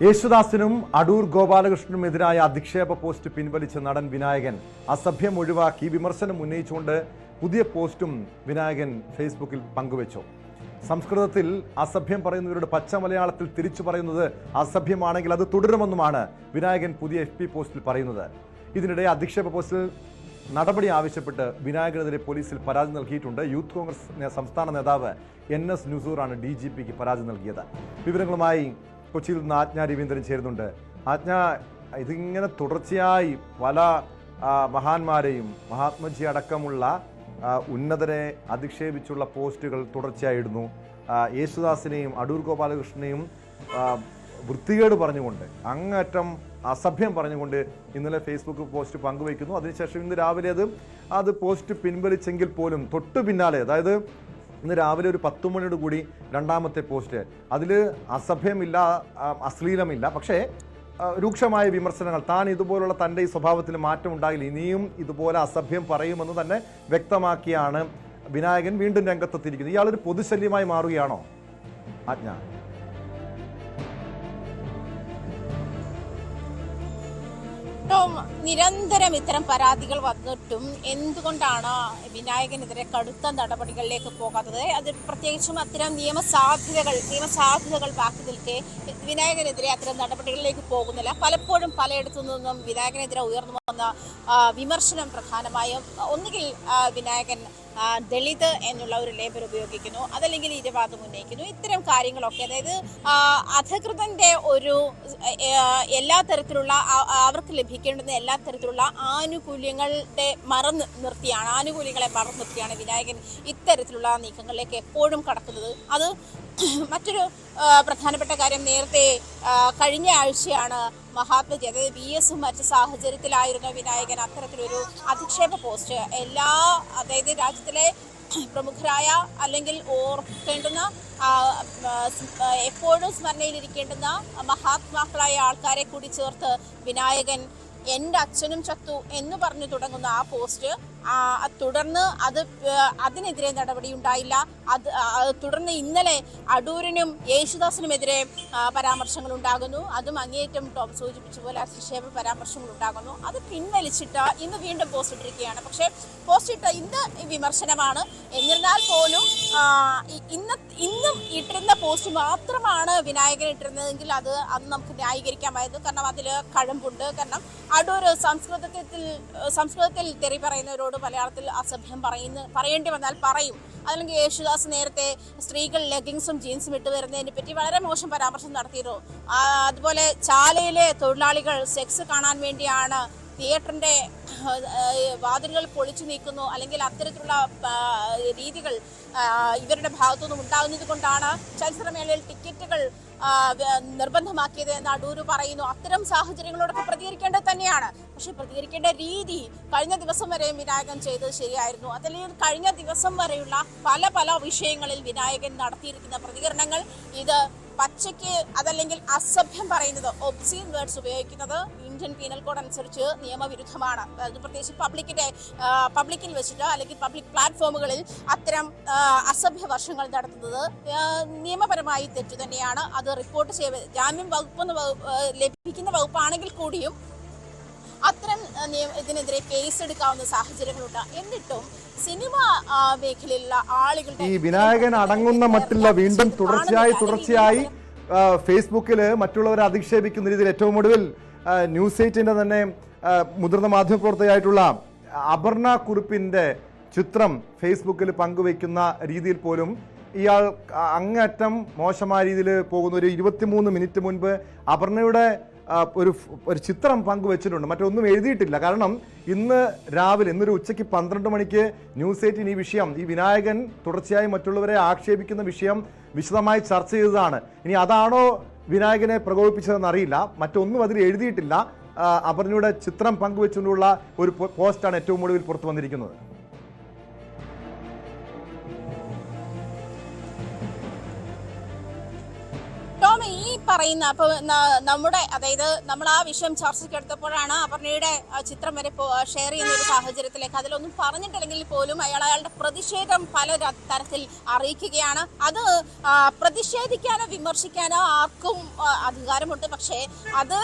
യേശുദാസിനും Adoor ഗോപാലകൃഷ്ണനുമെതിരായ അധിക്ഷേപ post പിൻവലിച്ച നടൻ വിനായകൻ അസഭ്യം ഒഴിവാക്കി വിമർശനം ഉന്നയിച്ചുകൊണ്ട് പുതിയ പോസ്റ്റും വിനായകൻ ഫേസ്ബുക്കിൽ പങ്കുവച്ചു. സംസ്കൃതത്തിൽ അസഭ്യം പറയുന്നവരുടെ പച്ച മലയാളത്തിൽ തിരിച്ചു പറയുന്നത് അസഭ്യമാണെങ്കിൽ അത് തുടരുമെന്നുമാണ് വിനായകൻ പുതിയ FB പോസ്റ്റിൽ പറയുന്നത്. ഇതിനിടെ അധിക്ഷേപ പോസ്റ്റിൽ നടപടി ആവശ്യപ്പെട്ട് വിനായകനെതിരെ പോലീസിൽ പരാതി നൽകിയിട്ടുണ്ട്. യൂത്ത് കോൺഗ്രസ് സംസ്ഥാന നേതാവ് NS നുസൂറാണ് DGPക്ക് പരാതി നൽകിയത്. വിവരങ്ങളുമായി കൊച്ചിയിൽ നിന്ന് ആജ്ഞ രവീന്ദ്രൻ ചേരുന്നുണ്ട്. ആജ്ഞ, ഇതിങ്ങനെ തുടർച്ചയായി പല മഹാന്മാരെയും മഹാത്മജി അടക്കമുള്ള ഉന്നതരെ അധിക്ഷേപിച്ചുള്ള പോസ്റ്റുകൾ തുടർച്ചയായി ഇടുന്നു. യേശുദാസിനെയും അടൂർ ഗോപാലകൃഷ്ണനെയും വൃത്തികേട് പറഞ്ഞുകൊണ്ട്, അങ്ങേറ്റം അസഭ്യം പറഞ്ഞുകൊണ്ട് ഇന്നലെ ഫേസ്ബുക്ക് പോസ്റ്റ് പങ്കുവയ്ക്കുന്നു. അതിനുശേഷം ഇന്ന് രാവിലെ അത് പോസ്റ്റ് പിൻവലിച്ചെങ്കിൽ പോലും തൊട്ടു പിന്നാലെ, അതായത് ഇന്ന് രാവിലെ ഒരു 10 മണിയോട് കൂടി രണ്ടാമത്തെ പോസ്റ്റ്, അതിൽ അസഭ്യമില്ല, അശ്ലീലമില്ല, പക്ഷേ രൂക്ഷമായ വിമർശനങ്ങൾ. താൻ ഇതുപോലുള്ള തൻ്റെ ഈ സ്വഭാവത്തിൽ മാറ്റം ഉണ്ടാകില്ല, ഇനിയും ഇതുപോലെ അസഭ്യം പറയുമെന്ന് തന്നെ വ്യക്തമാക്കിയാണ് വിനായകൻ വീണ്ടും രംഗത്തെത്തിയിരിക്കുന്നത്. ഇയാളൊരു പൊതുശല്യമായി മാറുകയാണോ ആജ്ഞ? നിരന്തരം ഇത്തരം പരാതികൾ വന്നിട്ടും എന്തുകൊണ്ടാണ് വിനായകനെതിരെ കടുത്ത നടപടികളിലേക്ക് പോകാത്തത്? അത് പ്രത്യേകിച്ചും അത്തരം നിയമസാധ്യതകൾ ബാക്കി നിൽക്കെ വിനായകനെതിരെ അത്തരം നടപടികളിലേക്ക് പോകുന്നില്ല. പലപ്പോഴും പലയിടത്തു നിന്നും വിനായകനെതിരെ ഉയർന്നു വന്ന വിമർശനം പ്രധാനമായും ഒന്നുകിൽ വിനായകൻ ദളിത് എന്നുള്ള ഒരു ലേബൽ ഉപയോഗിക്കുന്നു, അതല്ലെങ്കിൽ ഇരവാദം ഉന്നയിക്കുന്നു. ഇത്തരം കാര്യങ്ങളൊക്കെ, അതായത് അധികൃതന്റെ ഒരു എല്ലാ തരത്തിലുള്ള അവർക്ക് ലഭിക്കേണ്ടുന്ന എല്ലാ തരത്തിലുള്ള ആനുകൂല്യങ്ങളെ മറന്നു നിർത്തിയാണ് വിനായകൻ ഇത്തരത്തിലുള്ള നീക്കങ്ങളിലേക്ക് എപ്പോഴും കടക്കുന്നത്. അത് മറ്റൊരു പ്രധാനപ്പെട്ട കാര്യം, നേരത്തെ കഴിഞ്ഞ ആഴ്ചയാണ് മഹാത്മജി, അതായത് VS മറ്റു സാഹചര്യത്തിലായിരുന്ന വിനായകൻ അത്തരത്തിലൊരു അധിക്ഷേപ പോസ്റ്റ് അതായത് രാജ്യത്തിലെ പ്രമുഖരായ അല്ലെങ്കിൽ ഓർക്കേണ്ടുന്ന എപ്പോഴും സ്മരണയിലിരിക്കേണ്ടുന്ന മഹാത്മാക്കളായ ആൾക്കാരെ കൂടി ചേർത്ത് വിനായകൻ എൻ്റെ അച്ഛനും ചത്തു എന്ന് പറഞ്ഞു തുടങ്ങുന്ന ആ പോസ്റ്റ്, തുടർന്ന് അതിനെതിരെ നടപടി ഉണ്ടായില്ല. തുടർന്ന് ഇന്നലെ അടൂരിനും യേശുദാസിനുമെതിരെ പരാമർശങ്ങൾ ഉണ്ടാകുന്നു. അതും അങ്ങേയറ്റം ടോം സൂചിപ്പിച്ച പോലെ അധിക്ഷേപ പരാമർശങ്ങൾ ഉണ്ടാകുന്നു. അത് പിൻവലിച്ചിട്ട് ഇന്ന് വീണ്ടും പോസ്റ്റ് ഇട്ടിരിക്കുകയാണ്. പക്ഷേ പോസ്റ്റ് ഇട്ട ഇന്ന് വിമർശനമാണ്. എന്നിരുന്നാൽ പോലും ഇന്നും ഇട്ടിരുന്ന പോസ്റ്റ് മാത്രമാണ് വിനായകൻ ഇട്ടിരുന്നതെങ്കിൽ അത് നമുക്ക് ന്യായീകരിക്കാമായിരുന്നു. കാരണം അതിൽ കഴമ്പുണ്ട്. കാരണം അടൂർ സംസ്കൃതത്തിൽ തെറി പറയുന്നവരോട് മലയാളത്തിൽ അസഭ്യം പറയേണ്ടി വന്നാൽ പറയും. അല്ലെങ്കിൽ യേശുദാസ് നേരത്തെ സ്ത്രീകൾ ലെഗിങ്സും ജീൻസും ഇട്ട് വരുന്നതിനെ പറ്റി വളരെ മോശം പരാമർശം നടത്തിയിരുന്നു. അതുപോലെ ചാലയിലെ തൊഴിലാളികൾ സെക്സ് കാണാൻ വേണ്ടിയാണ് തിയേറ്ററിന്റെ വാതിലുകൾ പൊളിച്ചു നീക്കുന്നു, അല്ലെങ്കിൽ അത്തരത്തിലുള്ള രീതികൾ ഇവരുടെ ഭാഗത്തുനിന്നും ഉണ്ടാകുന്നത് കൊണ്ടാണ് ചലച്ചിത്രമേളയിൽ ടിക്കറ്റുകൾ നിർബന്ധമാക്കിയത് എന്ന് അടൂർ പറയുന്നു. അത്തരം സാഹചര്യങ്ങളോടൊക്കെ പ്രതികരിക്കേണ്ടത് തന്നെയാണ്. പക്ഷെ പ്രതികരിക്കേണ്ട രീതി കഴിഞ്ഞ ദിവസം വരെ വിനായകൻ ചെയ്തത് ശരിയായിരുന്നു. അതല്ലെങ്കിൽ കഴിഞ്ഞ ദിവസം വരെയുള്ള പല വിഷയങ്ങളിൽ വിനായകൻ നടത്തിയിരിക്കുന്ന പ്രതികരണങ്ങൾ, ഇത് പച്ചയ്ക്ക് അതല്ലെങ്കിൽ അസഭ്യം പറയുന്നത്, ഒബ്സീൻ വേർഡ്സ് ഉപയോഗിക്കുന്നത് ഇന്ത്യൻ പീനൽ കോഡ് അനുസരിച്ച് നിയമവിരുദ്ധമാണ്. അത് പ്രത്യേകിച്ച് പബ്ലിക്കിൽ വെച്ചിട്ട് അല്ലെങ്കിൽ പബ്ലിക് പ്ലാറ്റ്ഫോമുകളിൽ അത്തരം അസഭ്യ വർഷങ്ങൾ നടത്തുന്നത് നിയമപരമായി തെറ്റു തന്നെയാണ്. അത് റിപ്പോർട്ട് ജാമ്യം ലഭിക്കുന്ന വകുപ്പാണെങ്കിൽ കൂടിയും അത്തരം ഇതിനെതിരെ കേസെടുക്കാവുന്ന സാഹചര്യങ്ങളുണ്ട്. എന്നിട്ടും സിനിമ മേഖലയിലുള്ള ആളുകളുടെ ഈ വിനായകൻ അടങ്ങുന്ന മട്ടില്ല വീണ്ടും തുടർച്ചയായി ഫേസ്ബുക്കിൽ മറ്റുള്ളവരെ അധിക്ഷേപിക്കുന്ന രീതിയിൽ ഏറ്റവും ഒടുവിൽ ന്യൂസ് 8ന്റെ തന്നെ മുതിർന്ന മാധ്യമപ്രവർത്തകയായിട്ടുള്ള അപർണ കുറുപ്പിന്റെ ചിത്രം ഫേസ്ബുക്കിൽ പങ്കുവയ്ക്കുന്ന രീതിയിൽ പോലും ഇയാൾ അങ്ങേറ്റം മോശമായ രീതിയിൽ പോകുന്ന. ഒരു 23 മിനിറ്റ് മുൻപ് അപർണയുടെ ഒരു ചിത്രം പങ്കുവച്ചിട്ടുണ്ട്, മറ്റൊന്നും എഴുതിയിട്ടില്ല. കാരണം ഇന്നൊരു ഉച്ചയ്ക്ക് 12 മണിക്ക് ന്യൂസ് 8 ഈ വിഷയം, ഈ വിനായകൻ തുടർച്ചയായി മറ്റുള്ളവരെ ആക്ഷേപിക്കുന്ന വിഷയം വിശദമായി ചർച്ച ചെയ്തതാണ്. ഇനി അതാണോ വിനായകനെ പ്രകോപിപ്പിച്ചതെന്ന് അറിയില്ല. മറ്റൊന്നും അതിൽ എഴുതിയിട്ടില്ല. അപർണയുടെ ചിത്രം പങ്കുവെച്ചുകൊണ്ടുള്ള ഒരു പോസ്റ്റാണ് ഏറ്റവും ഒടുവിൽ പുറത്തു വന്നിരിക്കുന്നത്. ഈ പറയുന്ന അപ്പോൾ നമ്മുടെ അതായത് നമ്മൾ ആ വിഷയം ചർച്ചയ്ക്കെടുത്തപ്പോഴാണ് അപർണയുടെ ചിത്രം വരെ ഷെയർ ചെയ്യുന്ന ഒരു സാഹചര്യത്തിലേക്ക് അതിലൊന്നും പറഞ്ഞിട്ടില്ലെങ്കിൽ പോലും അയാളുടെ പ്രതിഷേധം പല തരത്തിൽ അറിയിക്കുകയാണ്. അത് പ്രതിഷേധിക്കാനോ വിമർശിക്കാനോ ആർക്കും അധികാരമുണ്ട്. പക്ഷേ അത്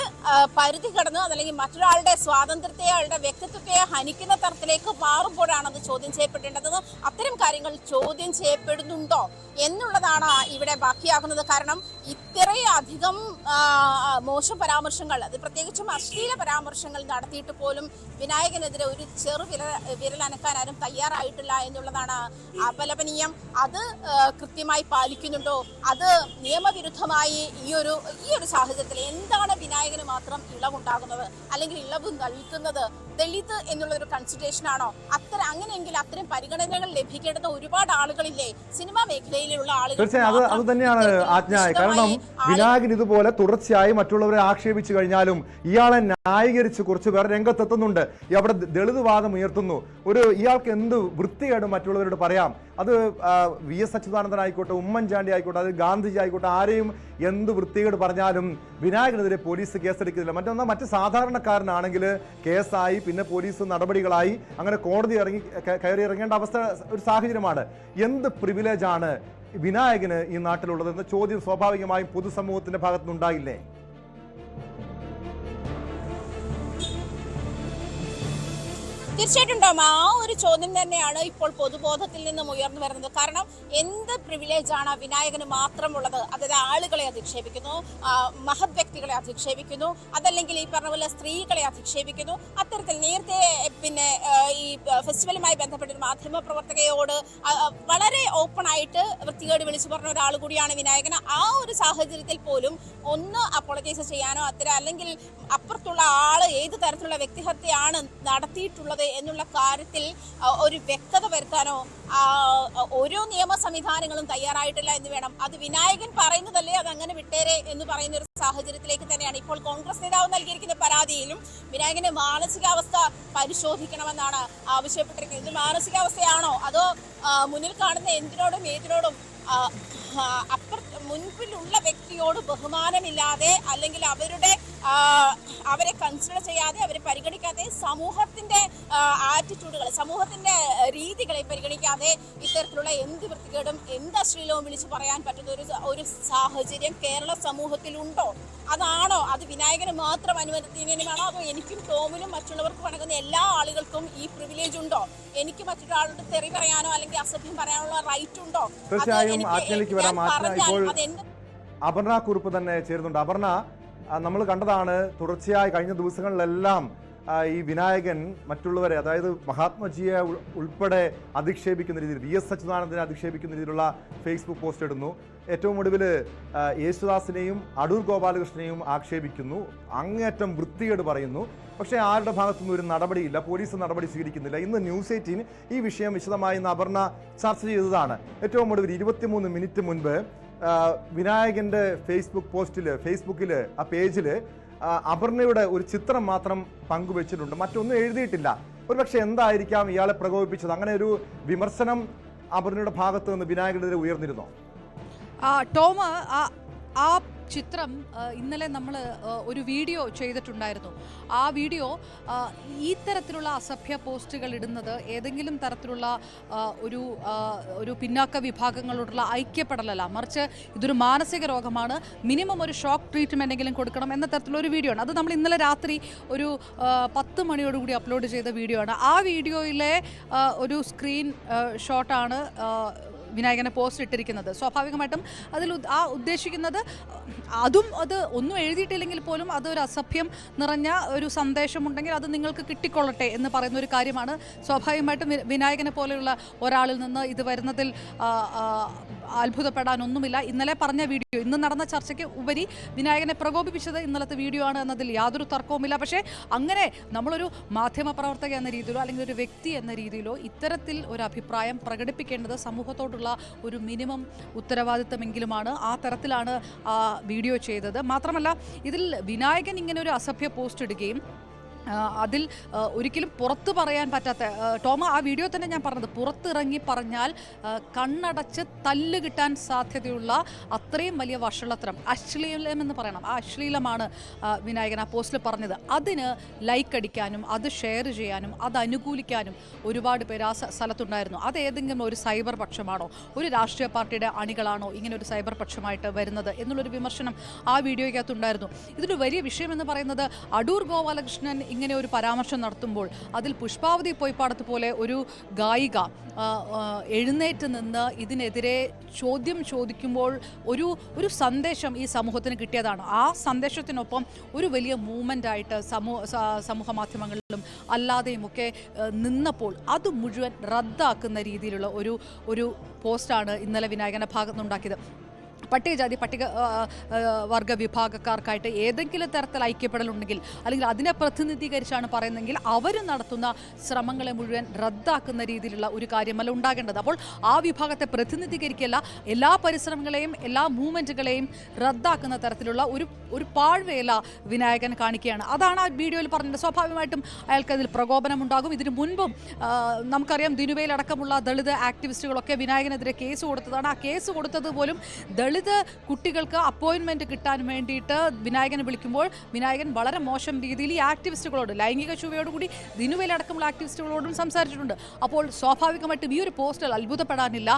പരിധി കടന്ന് അതല്ലെങ്കിൽ മറ്റൊരാളുടെ സ്വാതന്ത്ര്യത്തെ അയാളുടെ വ്യക്തിത്വത്തെ ഹനിക്കുന്ന തരത്തിലേക്ക് മാറുമ്പോഴാണ് അത് ചോദ്യം ചെയ്യപ്പെടേണ്ടത്. അത്തരം കാര്യങ്ങൾ ചോദ്യം ചെയ്യപ്പെടുന്നുണ്ടോ എന്നുള്ളതാണ് ഇവിടെ ബാക്കിയാകുന്നത്. കാരണം ഇത്രയധികം മോശം പരാമർശങ്ങൾ, അത് പ്രത്യേകിച്ചും അശ്ലീല പരാമർശങ്ങൾ നടത്തിയിട്ട് പോലും വിനായകനെതിരെ ഒരു വിരലനക്കാൻ ആരും തയ്യാറായിട്ടില്ല എന്നുള്ളതാണ് അപലപനീയം. അത് കൃത്യമായി പാലിക്കുന്നുണ്ടോ, അത് നിയമവിരുദ്ധമായി ഈ ഒരു സാഹചര്യത്തിൽ എന്താണ് വിനായകന് മാത്രം ഇളവുണ്ടാകുന്നത് അല്ലെങ്കിൽ ഇളവ് നൽകുന്നത്? ദളിത് എന്നുള്ളൊരു കൺസിഡറേഷൻ ആണോ? അങ്ങനെയെങ്കിൽ അത്തരം പരിഗണനകൾ ലഭിക്കേണ്ടുന്ന ഒരുപാട് ആളുകളില്ലേ സിനിമാ മേഖലയിലുള്ള ആളുകൾ. തീർച്ചയായും അത് തന്നെയാണ് ആജ്ഞ. കാരണം വിനായകൻ ഇതുപോലെ തുടർച്ചയായി മറ്റുള്ളവരെ ആക്ഷേപിച്ചു കഴിഞ്ഞാലും ഇയാളെ ന്യായീകരിച്ച് കുറച്ച് പേർ രംഗത്തെത്തുന്നുണ്ട്. അവിടെ ദളിത് വാദം ഉയർത്തുന്നു. ഇയാൾക്ക് എന്ത് വൃത്തികേട് മറ്റുള്ളവരോട് പറയാം. അത് VS അച്യുതാനന്ദൻ ആയിക്കോട്ടെ, ഉമ്മൻചാണ്ടി ആയിക്കോട്ടെ, അത് ഗാന്ധിജി ആയിക്കോട്ടെ, ആരെയും എന്ത് വൃത്തികേട് പറഞ്ഞാലും വിനായകനെതിരെ പോലീസ് കേസെടുക്കുന്നില്ല. മറ്റ് സാധാരണക്കാരനാണെങ്കിൽ കേസായി, പിന്നെ പോലീസ് നടപടികളായി, അങ്ങനെ കോടതി കയറി ഇറങ്ങേണ്ട അവസ്ഥ ഒരു സാഹചര്യമാണ്. എന്ത് പ്രിവിലേജാണ് വിനായകന് ഈ നാട്ടിലുള്ളതെന്ന ചോദ്യം സ്വാഭാവികമായും പൊതുസമൂഹത്തിന്റെ ഭാഗത്തുനിന്നുണ്ടായില്ലേ? തീർച്ചയായിട്ടും ഉണ്ടാവും. ആ ഒരു ചോദ്യം തന്നെയാണ് ഇപ്പോൾ പൊതുബോധത്തിൽ നിന്നും ഉയർന്നു വരുന്നത്. കാരണം എന്ത് പ്രിവിലേജാണ് വിനായകന് മാത്രമുള്ളത്? അതായത് ആളുകളെ അധിക്ഷേപിക്കുന്നു, മഹത് വ്യക്തികളെ അധിക്ഷേപിക്കുന്നു, അതല്ലെങ്കിൽ ഈ പറഞ്ഞ പോലെ സ്ത്രീകളെ അധിക്ഷേപിക്കുന്നു. അത്തരത്തിൽ നേരത്തെ പിന്നെ ഈ ഫെസ്റ്റിവലുമായി ബന്ധപ്പെട്ട ഒരു മാധ്യമ പ്രവർത്തകയോട് വളരെ ഓപ്പൺ ആയിട്ട് വൃത്തികേട് വിളിച്ചു പറഞ്ഞ ഒരാൾ കൂടിയാണ് വിനായകൻ. ആ ഒരു സാഹചര്യത്തിൽ പോലും ഒന്ന് അപ്പോളജൈസ് ചെയ്യാനോ അല്ലെങ്കിൽ അപ്പുറത്തുള്ള ആള് ഏത് തരത്തിലുള്ള വ്യക്തിഹത്യയാണ് നടത്തിയിട്ടുള്ളത് എന്നുള്ള കാര്യത്തിൽ ഒരു വ്യക്തത വരുത്താനോ ഓരോ നിയമ സംവിധാനങ്ങളും തയ്യാറായിട്ടില്ല എന്ന് വേണം. അത് വിനായകൻ പറയുന്നതല്ലേ, അത് അങ്ങനെ വിട്ടേരെ എന്ന് പറയുന്ന ഒരു സാഹചര്യത്തിലേക്ക് തന്നെയാണ് ഇപ്പോൾ കോൺഗ്രസ് നേതാവ് നൽകിയിരിക്കുന്ന പരാതിയിലും വിനായകന്റെ മാനസികാവസ്ഥ പരിശോധിക്കണമെന്നാണ് ആവശ്യപ്പെട്ടിരിക്കുന്നത്. ഇത് മാനസികാവസ്ഥയാണോ അതോ മുന്നിൽ കാണുന്ന എന്തിനോടും ഏതിനോടും മുൻപിലുള്ള വ്യക്തിയോട് ബഹുമാനമില്ലാതെ അല്ലെങ്കിൽ അവരെ കൺസിഡർ ചെയ്യാതെ, അവരെ പരിഗണിക്കാതെ, സമൂഹത്തിന്റെ ആറ്റിറ്റ്യൂഡുകൾ, സമൂഹത്തിന്റെ രീതികളെ പരിഗണിക്കാതെ ഇത്തരത്തിലുള്ള എന്ത് വൃത്തികേടും എന്ത് അശ്ലീലവും വിളിച്ചു പറയാൻ പറ്റുന്ന ഒരു സാഹചര്യം കേരള സമൂഹത്തിലുണ്ടോ? അതാണോ? അത് വിനായകന് മാത്രം അനുവദനീയമാണോ? അതോ എനിക്കും ടോമിനും മറ്റുള്ളവർക്കും അടങ്ങുന്ന എല്ലാ ആളുകൾക്കും ഈ പ്രിവിലേജ് ഉണ്ടോ? എനിക്ക് മറ്റൊരാളോട് തെറി പറയാനോ അല്ലെങ്കിൽ അസഭ്യം പറയാനുള്ള റൈറ്റ് ഉണ്ടോ? തീർച്ചയായും ആജ്ഞയിലേക്ക് വരാം. ഇപ്പോൾ അപർണ കുറുപ്പ് തന്നെ ചേരുന്നുണ്ട്. അപർണ, നമ്മൾ കണ്ടതാണ് തുടർച്ചയായി കഴിഞ്ഞ ദിവസങ്ങളിലെല്ലാം ഈ വിനായകൻ മറ്റുള്ളവരെ, അതായത് മഹാത്മജിയെ ഉൾപ്പെടെ അധിക്ഷേപിക്കുന്ന രീതിയിൽ, VS അച്യുതാനന്ദനെ അധിക്ഷേപിക്കുന്ന രീതിയിലുള്ള ഫേസ്ബുക്ക് പോസ്റ്റ് ഇടുന്നു. ഏറ്റവും ഒടുവിൽ യേശുദാസിനെയും അടൂർ ഗോപാലകൃഷ്ണനെയും ആക്ഷേപിക്കുന്നു, അങ്ങേയറ്റം വൃത്തികേട് പറയുന്നു. പക്ഷേ ആരുടെ ഭാഗത്തുനിന്നും ഒരു നടപടിയില്ല, പോലീസ് നടപടി സ്വീകരിക്കുന്നില്ല. ഇന്ന് ന്യൂസ് 18 ഈ വിഷയം വിശദമായി അപർണ ചർച്ച ചെയ്തതാണ്. ഏറ്റവും ഒടുവിൽ 23 മിനിറ്റ് മുൻപ് വിനായകന്റെ ഫേസ്ബുക്കിൽ ആ പേജിൽ അപർണയുടെ ഒരു ചിത്രം മാത്രം പങ്കുവെച്ചിട്ടുണ്ട്, മറ്റൊന്നും എഴുതിയിട്ടില്ല. ഒരുപക്ഷെ എന്തായിരിക്കാം ഇയാളെ പ്രകോപിപ്പിച്ചത്? അങ്ങനെ ഒരു വിമർശനം അപർണയുടെ ഭാഗത്ത് നിന്ന് വിനായകനെതിരെ ഉയർന്നിരുന്നോ? ടോം, ആ ചിത്രം ഇന്നലെ നമ്മൾ ഒരു വീഡിയോ ചെയ്തിട്ടുണ്ടായിരുന്നു. ആ വീഡിയോ ഈ തരത്തിലുള്ള അസഭ്യ പോസ്റ്റുകൾ ഇടുന്നത് ഏതെങ്കിലും തരത്തിലുള്ള ഒരു പിന്നാക്ക വിഭാഗങ്ങളോടുള്ള ഐക്യപ്പെടലല്ല, മറിച്ച് ഇതൊരു മാനസിക രോഗമാണ്, മിനിമം ഒരു ഷോക്ക് ട്രീറ്റ്മെൻ്റ് എങ്കിലും കൊടുക്കണം എന്ന തരത്തിലുള്ള ഒരു വീഡിയോ ആണ്. അത് നമ്മൾ ഇന്നലെ രാത്രി ഒരു 10 മണിയോടുകൂടി അപ്ലോഡ് ചെയ്ത വീഡിയോ ആണ്. ആ വീഡിയോയിലെ ഒരു സ്ക്രീൻ ഷോട്ടാണ് വിനായകനെ പോസ്റ്റ് ഇട്ടിരിക്കുന്നത്. സ്വാഭാവികമായിട്ടും അതിൽ ഉദ്ദേശിക്കുന്നത് അത് ഒന്നും എഴുതിയിട്ടില്ലെങ്കിൽ പോലും അതൊരു അസഭ്യം നിറഞ്ഞ ഒരു സന്ദേശമുണ്ടെങ്കിൽ അത് നിങ്ങൾക്ക് കിട്ടിക്കൊള്ളട്ടെ എന്ന് പറയുന്ന ഒരു കാര്യമാണ്. സ്വാഭാവികമായിട്ടും വിനായകനെ പോലെയുള്ള ഒരാളിൽ നിന്ന് ഇത് വരുന്നതിൽ അത്ഭുതപ്പെടാനൊന്നുമില്ല. ഇന്നലെ പറഞ്ഞ വീഡിയോ, ഇന്ന് നടന്ന ചർച്ചയ്ക്ക് ഉപരി വിനായകനെ പ്രകോപിപ്പിച്ചത് ഇന്നലത്തെ വീഡിയോ ആണ് എന്നതിൽ യാതൊരു തർക്കവുമില്ല. പക്ഷേ അങ്ങനെ നമ്മളൊരു മാധ്യമ പ്രവർത്തക എന്ന രീതിയിലോ അല്ലെങ്കിൽ ഒരു വ്യക്തി എന്ന രീതിയിലോ ഇത്തരത്തിൽ ഒരു അഭിപ്രായം പ്രകടിപ്പിക്കേണ്ടത് സമൂഹത്തോടുള്ള ഒരു മിനിമം ഉത്തരവാദിത്തമെങ്കിലുമാണ്. ആ തരത്തിലാണ് വീഡിയോ ചെയ്തത്. മാത്രമല്ല ഇതിൽ വിനായകൻ ഇങ്ങനെ ഒരു അസഭ്യ പോസ്റ്റ് ഇടുകയും അതിൽ ഒരിക്കലും പുറത്ത് പറയാൻ പറ്റാത്ത ടോമ ആ വീഡിയോ തന്നെ ഞാൻ പറഞ്ഞത് പുറത്തിറങ്ങി പറഞ്ഞാൽ കണ്ണടച്ച് തല്ല് കിട്ടാൻ സാധ്യതയുള്ള അത്രയും വലിയ വഷളത്രം അശ്ലീലമെന്ന് പറയണം ആ അശ്ലീലമാണ് വിനായകൻ ആ പോസ്റ്റിൽ പറഞ്ഞത്. അതിന് ലൈക്ക് അടിക്കാനും അത് ഷെയർ ചെയ്യാനും അത് അനുകൂലിക്കാനും ഒരുപാട് പേര് ആ സ്ഥലത്തുണ്ടായിരുന്നു. അത് ഏതെങ്കിലും ഒരു സൈബർ പക്ഷമാണോ ഒരു രാഷ്ട്രീയ പാർട്ടിയുടെ അണികളാണോ ഇങ്ങനെ ഒരു സൈബർ പക്ഷമായിട്ട് വരുന്നത് എന്നുള്ളൊരു വിമർശനം ആ വീഡിയോയ്ക്കകത്തുണ്ടായിരുന്നു. ഇതിന് വലിയ വിഷയമെന്ന് പറയുന്നത് അടൂർ ഗോപാലകൃഷ്ണൻ ഇങ്ങനെ ഒരു പരാമർശം നടത്തുമ്പോൾ അതിൽ പുഷ്പാവതി പൊയ്പാടത്ത് പോലെ ഒരു ഗായിക എഴുന്നേറ്റ് നിന്ന് ഇതിനെതിരെ ചോദ്യം ചോദിക്കുമ്പോൾ ഒരു സന്ദേശം ഈ സമൂഹത്തിന് കിട്ടിയതാണ്. ആ സന്ദേശത്തിനൊപ്പം ഒരു വലിയ മൂവ്മെൻ്റായിട്ട് സമൂഹ മാധ്യമങ്ങളിലും അല്ലാതെയുമൊക്കെ നിന്നപ്പോൾ അത് മുഴുവൻ റദ്ദാക്കുന്ന രീതിയിലുള്ള ഒരു പോസ്റ്റാണ് ഇന്നലെ വിനായകൻ്റെ ഭാഗത്തുനിന്നുണ്ടാക്കിയത്. പട്ടികജാതി പട്ടിക വർഗ വിഭാഗക്കാർക്കായിട്ട് ഏതെങ്കിലും തരത്തിൽ ഐക്യപ്പെടലുണ്ടെങ്കിൽ അല്ലെങ്കിൽ അതിനെ പ്രതിനിധീകരിച്ചാണ് പറയുന്നതെങ്കിൽ അവർ നടത്തുന്ന ശ്രമങ്ങളെ മുഴുവൻ റദ്ദാക്കുന്ന രീതിയിലുള്ള ഒരു കാര്യമല്ല ഉണ്ടാകേണ്ടത്. അപ്പോൾ ആ വിഭാഗത്തെ പ്രതിനിധീകരിക്കല്ല എല്ലാ പരിശ്രമങ്ങളെയും എല്ലാ മൂവ്മെൻറ്റുകളെയും റദ്ദാക്കുന്ന തരത്തിലുള്ള ഒരു പാഴ്വേല വിനായകൻ കാണിക്കുകയാണ്. അതാണ് ആ വീഡിയോയിൽ പറഞ്ഞത്. സ്വാഭാവികമായിട്ടും അയാൾക്കതിൽ പ്രകോപനമുണ്ടാകും. ഇതിനു മുൻപും നമുക്കറിയാം ദിനുവയിലടക്കമുള്ള ദളിത് ആക്ടിവിസ്റ്റുകളൊക്കെ വിനായകനെതിരെ കേസ് കൊടുത്തതാണ്. ആ കേസ് കൊടുത്തത് പോലും ദളിത് കുട്ടികൾക്ക് അപ്പോയിൻമെന്റ് കിട്ടാൻ വേണ്ടിയിട്ട് വിനായകനെ വിളിക്കുമ്പോൾ വിനായകൻ വളരെ മോശം രീതിയിൽ ഈ ആക്ടിവിസ്റ്റുകളോട് ലൈംഗിക ചുവയോടുകൂടി ദിനുവയിലടക്കമുള്ള ആക്ടിവിസ്റ്റുകളോടും സംസാരിച്ചിട്ടുണ്ട്. അപ്പോൾ സ്വാഭാവികമായിട്ടും ഈ ഒരു പോസ്റ്റിൽ അത്ഭുതപ്പെടാനില്ല.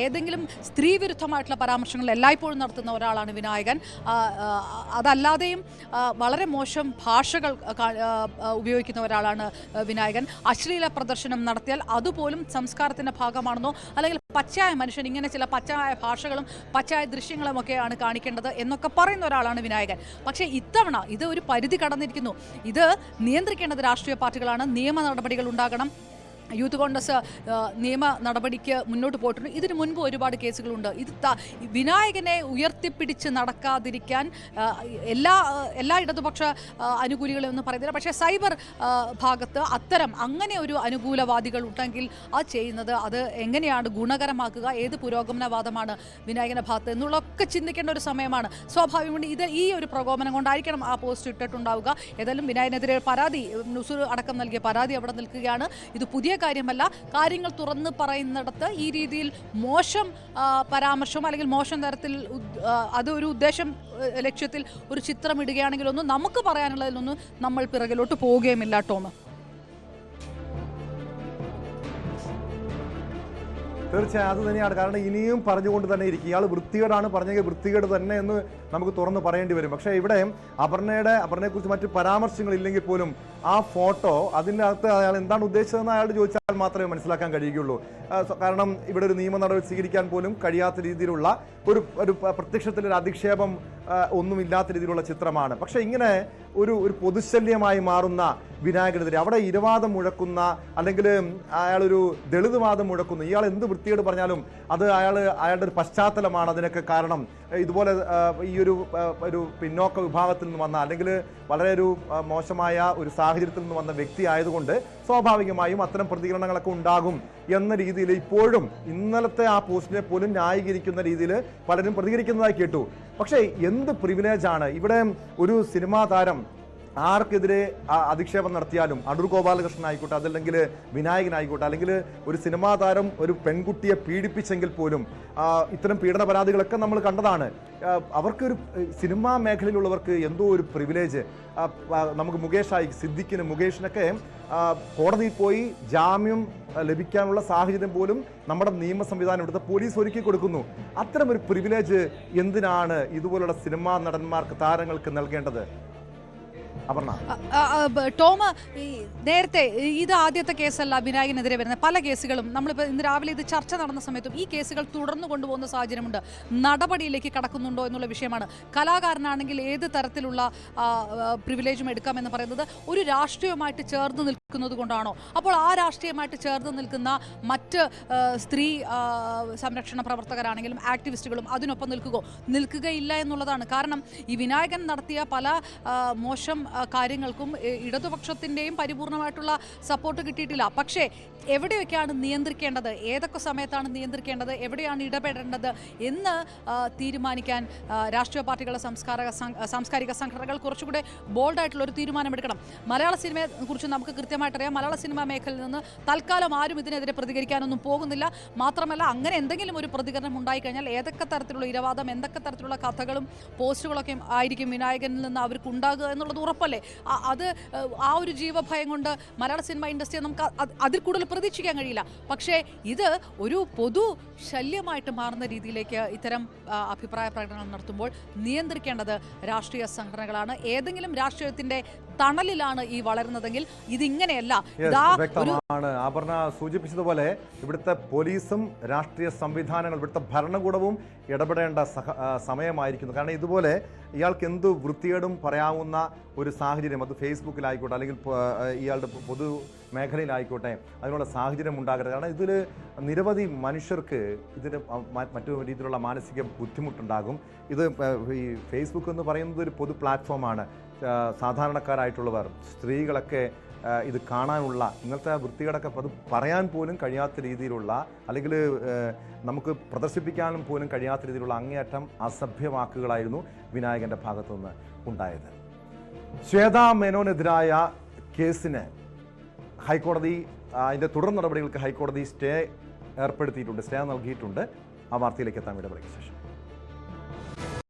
ഏതെങ്കിലും സ്ത്രീ വിരുദ്ധമായിട്ടുള്ള പരാമർശങ്ങൾ എല്ലായ്പ്പോഴും നടത്തുന്ന ഒരാളാണ് വിനായകൻ. അതല്ലാതെയും വളരെ മോശം ഭാഷകൾ ഉപയോഗിക്കുന്ന ഒരാളാണ് വിനായകൻ. അശ്ലീല പ്രദർശനം നടത്തിയാൽ അതുപോലും സംസ്കാരത്തിൻ്റെ ഭാഗമാണെന്നോ അല്ലെങ്കിൽ പച്ചയായ മനുഷ്യൻ ഇങ്ങനെ ചില പച്ചയായ ഭാഷകളും പച്ചയായ ദൃശ്യങ്ങളുമൊക്കെയാണ് കാണിക്കേണ്ടത് എന്നൊക്കെ പറയുന്ന ഒരാളാണ് വിനായകൻ. പക്ഷേ ഇത്തവണ ഇത് ഒരു പരിധി കടന്നിരിക്കുന്നു. ഇത് നിയന്ത്രിക്കേണ്ടത് രാഷ്ട്രീയ പാർട്ടികളാണ്. നിയമ നടപടികൾ ഉണ്ടാകണം. യൂത്ത് കോൺഗ്രസ് നിയമ നടപടിക്ക് മുന്നോട്ട് പോയിട്ടുണ്ട്. ഇതിനു മുൻപ് ഒരുപാട് കേസുകളുണ്ട്. ഇത് വിനായകനെ ഉയർത്തിപ്പിടിച്ച് നടക്കാതിരിക്കാൻ എല്ലാ ഇടതുപക്ഷ അനുകൂലികളെയൊന്നും പറയുന്നില്ല. പക്ഷേ സൈബർ ഭാഗത്ത് അങ്ങനെ ഒരു അനുകൂലവാദികൾ ഉണ്ടെങ്കിൽ അത് ചെയ്യുന്നത് അത് എങ്ങനെയാണ് ഗുണകരമാക്കുക, ഏത് പുരോഗമനവാദമാണ് വിനായകൻ്റെ ഭാഗത്ത് എന്നുള്ളതൊക്കെ ചിന്തിക്കേണ്ട ഒരു സമയമാണ്. സ്വാഭാവികമായിട്ട് ഇത് ഈ ഒരു പ്രകോപനം കൊണ്ടായിരിക്കണം ആ പോസ്റ്റ് ഇട്ടിട്ടുണ്ടാവുക. ഏതായാലും വിനായകനെതിരെ പരാതി നുസൂർ അടക്കം നൽകിയ പരാതി അവിടെ നിൽക്കുകയാണ്. ഇത് പുതിയ കാര്യമല്ല. കാര്യങ്ങൾ തുറന്ന് പറയുന്നിടത്ത് ഈ രീതിയിൽ മോശം പരാമർശം അല്ലെങ്കിൽ മോശം തരത്തിൽ അത് ഒരു ലക്ഷ്യത്തിൽ ഒരു ചിത്രം ഇടുകയാണെങ്കിലൊന്നും നമുക്ക് പറയാനുള്ളതിലൊന്നും നമ്മൾ പിറകിലോട്ട് പോവുകയുമില്ല ടോം. തീർച്ചയായും അത് തന്നെയാണ്. കാരണം ഇനിയും പറഞ്ഞുകൊണ്ട് തന്നെ ഇരിക്കും. ഇയാൾ വൃത്തികേടാണ് പറഞ്ഞെങ്കിൽ വൃത്തികേട് തന്നെ എന്ന് നമുക്ക് തുറന്ന് പറയേണ്ടി വരും. പക്ഷേ ഇവിടെ അപർണയെക്കുറിച്ച് മറ്റ് പരാമർശങ്ങളില്ലെങ്കിൽ പോലും ആ ഫോട്ടോ അതിൻ്റെ അകത്ത് അയാൾ എന്താണ് ഉദ്ദേശിച്ചതെന്ന് അയാൾ ചോദിച്ചാൽ മാത്രമേ മനസ്സിലാക്കാൻ കഴിയുകയുള്ളൂ. കാരണം ഇവിടെ ഒരു നിയമ നടപടി സ്വീകരിക്കാൻ പോലും കഴിയാത്ത രീതിയിലുള്ള ഒരു പ്രത്യക്ഷത്തിലൊരു അധിക്ഷേപം ഒന്നുമില്ലാത്ത രീതിയിലുള്ള ചിത്രമാണ്. പക്ഷേ ഇങ്ങനെ ഒരു പൊതുശല്യമായി മാറുന്ന വിനായകനെതിരെ അവിടെ ഇരവാദം മുഴക്കുന്ന അല്ലെങ്കിൽ അയാളൊരു ദളിതുവാദം മുഴക്കുന്നു, ഇയാൾ എന്ത് വൃത്തിയോട് പറഞ്ഞാലും അത് അയാളുടെ ഒരു പശ്ചാത്തലമാണ് അതിനൊക്കെ കാരണം. ഇതുപോലെ ഈ ഒരു പിന്നോക്ക വിഭാഗത്തിൽ നിന്ന് വന്ന അല്ലെങ്കിൽ വളരെ ഒരു മോശമായ ഒരു സാഹചര്യത്തിൽ നിന്ന് വന്ന വ്യക്തി ആയതുകൊണ്ട് സ്വാഭാവികമായും അത്തരം പ്രതികരണങ്ങളൊക്കെ ഉണ്ടാകും എന്ന രീതിയിൽ ഇപ്പോഴും ഇന്നലത്തെ ആ പോസ്റ്റിനെ പോലും ന്യായീകരിക്കുന്ന രീതിയിൽ പലരും പ്രതികരിക്കുന്നതായി കേട്ടു. പക്ഷേ എന്ത് പ്രിവിലേജാണ് ഇവിടെ ഒരു സിനിമാ താരം ആർക്കെതിരെ അധിക്ഷേപം നടത്തിയാലും, അടൂർ ഗോപാലകൃഷ്ണൻ ആയിക്കോട്ടെ, അതല്ലെങ്കിൽ വിനായകനായിക്കോട്ടെ, അല്ലെങ്കിൽ ഒരു സിനിമാ താരം ഒരു പെൺകുട്ടിയെ പീഡിപ്പിച്ചെങ്കിൽ പോലും ഇത്തരം പീഡന പരാതികളൊക്കെ നമ്മൾ കണ്ടതാണ്. അവർക്കൊരു സിനിമാ മേഖലയിലുള്ളവർക്ക് എന്തോ ഒരു പ്രിവിലേജ്. നമുക്ക് മുകേഷിനൊക്കെ കോടതിയിൽ പോയി ജാമ്യം ലഭിക്കാനുള്ള സാഹചര്യം പോലും നമ്മുടെ നിയമ സംവിധാനം ഇവിടുത്തെ പോലീസ് ഒരുക്കി കൊടുക്കുന്നു. അത്തരം ഒരു പ്രിവിലേജ് എന്തിനാണ് ഇതുപോലുള്ള സിനിമാ നടന്മാർക്ക്, താരങ്ങൾക്ക് നൽകേണ്ടത്? ടോം, നേരത്തെ ഇത് ആദ്യത്തെ കേസല്ല വിനായകനെതിരെ വരുന്ന പല കേസുകളും നമ്മളിപ്പോൾ ഇന്ന് രാവിലെ ഇത് ചർച്ച നടന്ന സമയത്തും ഈ കേസുകൾ തുടർന്നു കൊണ്ടുപോകുന്ന സാഹചര്യമുണ്ട്. നടപടിയിലേക്ക് കടക്കുന്നുണ്ടോ എന്നുള്ള വിഷയമാണ്. കലാകാരനാണെങ്കിൽ ഏത് തരത്തിലുള്ള പ്രിവിലേജും എടുക്കാമെന്ന് പറയുന്നത് ഒരു രാഷ്ട്രീയവുമായിട്ട് ചേർന്ന് കൊണ്ടാണോ? അപ്പോൾ ആ രാഷ്ട്രീയമായിട്ട് ചേർന്ന് നിൽക്കുന്ന മറ്റ് സ്ത്രീ സംരക്ഷണ പ്രവർത്തകരാണെങ്കിലും ആക്ടിവിസ്റ്റുകളും അതിനൊപ്പം നിൽക്കുകയില്ല എന്നുള്ളതാണ്. കാരണം ഈ വിനായകൻ നടത്തിയ പല മോശം കാര്യങ്ങൾക്കും ഇടതുപക്ഷത്തിൻ്റെയും പരിപൂർണമായിട്ടുള്ള സപ്പോർട്ട് കിട്ടിയിട്ടില്ല. പക്ഷേ എവിടെയൊക്കെയാണ് നിയന്ത്രിക്കേണ്ടത്, ഏതൊക്കെ സമയത്താണ് നിയന്ത്രിക്കേണ്ടത്, എവിടെയാണ് ഇടപെടേണ്ടത് എന്ന് തീരുമാനിക്കാൻ രാഷ്ട്രീയ പാർട്ടികളുടെ സാംസ്കാരിക സംഘടനകൾ കുറച്ചുകൂടെ ബോൾഡായിട്ടുള്ള ഒരു തീരുമാനമെടുക്കണം. മലയാള സിനിമയെ കുറിച്ച് നമുക്ക് കൃത്യമായിട്ടറിയാം. മലയാള സിനിമാ മേഖലയിൽ നിന്ന് തൽക്കാലം ആരും ഇതിനെതിരെ പ്രതികരിക്കാനൊന്നും പോകുന്നില്ല. മാത്രമല്ല, അങ്ങനെ എന്തെങ്കിലും ഒരു പ്രതികരണം ഉണ്ടായിക്കഴിഞ്ഞാൽ ഏതൊക്കെ തരത്തിലുള്ള ഇരവാദം, എന്തൊക്കെ തരത്തിലുള്ള കഥകളും പോസ്റ്റുകളൊക്കെ ആയിരിക്കും വിനായകനിൽ നിന്ന് അവർക്ക് ഉണ്ടാകുക എന്നുള്ളത് ഉറപ്പല്ലേ? അത് ആ ഒരു ജീവഭയം കൊണ്ട് മലയാള സിനിമ ഇൻഡസ്ട്രിയെ നമുക്ക് അതിൽ കൂടുതൽ പ്രതീക്ഷിക്കാൻ കഴിയില്ല. പക്ഷേ ഇത് ഒരു പൊതു ശല്യമായിട്ട് മാറുന്ന രീതിയിലേക്ക് ഇത്തരം അഭിപ്രായ പ്രകടനങ്ങൾ നടത്തുമ്പോൾ നിയന്ത്രിക്കേണ്ടത് രാഷ്ട്രീയ സംഘടനകളാണ്. ഏതെങ്കിലും രാഷ്ട്രീയത്തിന്റെ തണലിലാണ് ഈ വളരുന്നതെങ്കിൽ ഇതിങ്ങനെയല്ല. വ്യക്തമാണ് ആഭരണ സൂചിപ്പിച്ചതുപോലെ ഇവിടുത്തെ പോലീസും രാഷ്ട്രീയ സംവിധാനങ്ങൾ, ഇവിടുത്തെ ഭരണകൂടവും ഇടപെടേണ്ട സമയമായിരിക്കുന്നു. കാരണം ഇതുപോലെ ഇയാൾക്ക് എന്ത് വൃത്തികേടും പറയാവുന്ന ഒരു സാഹചര്യം, അത് ഫേസ്ബുക്കിലായിക്കോട്ടെ അല്ലെങ്കിൽ ഇയാളുടെ പൊതു മേഖലയിലായിക്കോട്ടെ, അതിനുള്ള സാഹചര്യം ഉണ്ടാകരുത്. കാരണം ഇതിൽ നിരവധി മനുഷ്യർക്ക് ഇതിന് മറ്റു രീതിയിലുള്ള മാനസിക ബുദ്ധിമുട്ടുണ്ടാകും. ഇത് ഈ ഫേസ്ബുക്ക് എന്ന് പറയുന്നത് ഒരു പൊതു പ്ലാറ്റ്ഫോമാണ്. സാധാരണക്കാരായിട്ടുള്ളവർ, സ്ത്രീകളൊക്കെ ഇത് കാണാനുള്ള ഇങ്ങനത്തെ വൃത്തികേടൊക്കെ അത് പറയാൻ പോലും കഴിയാത്ത രീതിയിലുള്ള, അല്ലെങ്കിൽ നമുക്ക് പ്രദർശിപ്പിക്കാനും പോലും കഴിയാത്ത രീതിയിലുള്ള അങ്ങേയറ്റം അസഭ്യവാക്കുകളായിരുന്നു വിനായകൻ്റെ ഭാഗത്തു നിന്ന് ഉണ്ടായത്. ശ്വേതാ മേനോനെതിരായ കേസിന് ഹൈക്കോടതി, അതിൻ്റെ തുടർ നടപടികൾക്ക് ഹൈക്കോടതി സ്റ്റേ നൽകിയിട്ടുണ്ട്. ആ വാർത്തയിലേക്ക് എത്താൻ ഇടപെടുക ശേഷം